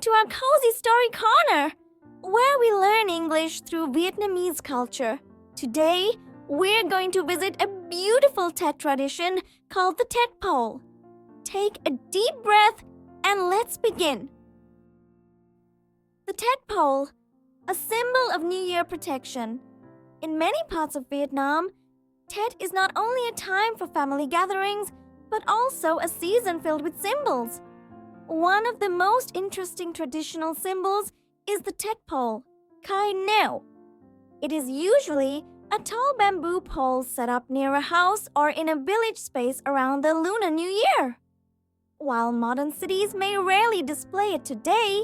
to our cozy story corner, where we learn English through Vietnamese culture. Today, we're going to visit a beautiful Tet tradition called the Tet Pole. Take a deep breath and let's begin. The Tet Pole, a symbol of New Year protection. In many parts of Vietnam, Tet is not only a time for family gatherings, but also a season filled with symbols. One of the most interesting traditional symbols is the Tet Pole, Cây Nêu. It is usually a tall bamboo pole set up near a house or in a village space around the Lunar New Year. While modern cities may rarely display it today,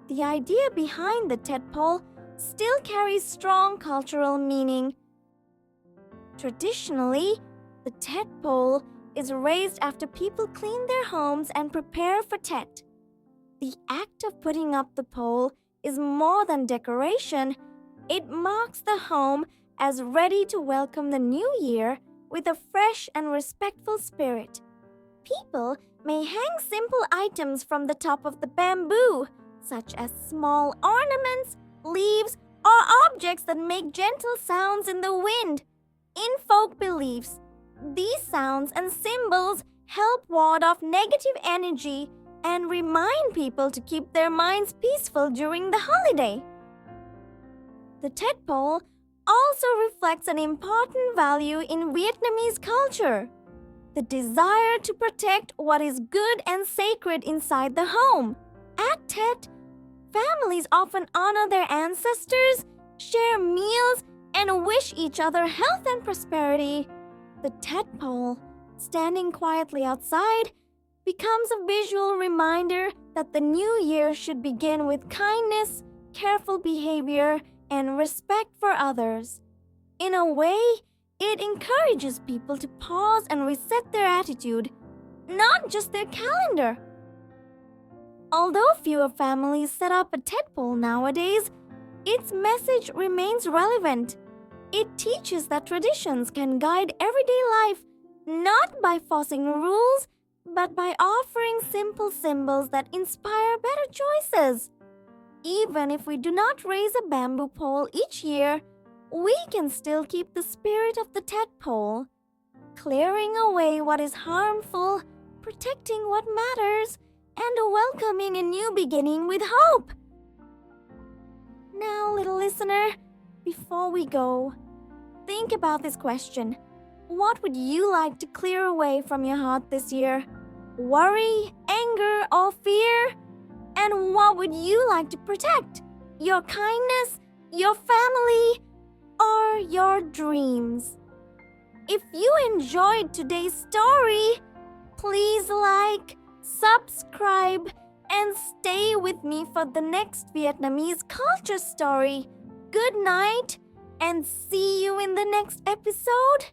the idea behind the Tet Pole still carries strong cultural meaning. Traditionally, the Tet Pole is raised after people clean their homes and prepare for Tet. The act of putting up the pole is more than decoration. It marks the home as ready to welcome the new year with a fresh and respectful spirit. People may hang simple items from the top of the bamboo, such as small ornaments, leaves, or objects that make gentle sounds in the wind. In folk beliefs, these sounds and symbols help ward off negative energy and remind people to keep their minds peaceful during the holiday. The Tet Pole also reflects an important value in Vietnamese culture: the desire to protect what is good and sacred inside the home. At Tet, families often honor their ancestors, share meals, and wish each other health and prosperity. The Tet Pole, standing quietly outside, becomes a visual reminder that the new year should begin with kindness, careful behavior, and respect for others. In a way, it encourages people to pause and reset their attitude, not just their calendar. Although fewer families set up a Tet Pole nowadays, its message remains relevant. It teaches that traditions can guide everyday life, not by forcing rules, but by offering simple symbols that inspire better choices. Even if we do not raise a bamboo pole each year, we can still keep the spirit of the Tet Pole, clearing away what is harmful, protecting what matters, and welcoming a new beginning with hope. Now, little listener, before we go, think about this question. What would you like to clear away from your heart this year? Worry, anger, or fear? And what would you like to protect? Your kindness, your family, or your dreams? If you enjoyed today's story, please like, subscribe, and stay with me for the next Vietnamese culture story. Good night, and see you in the next episode.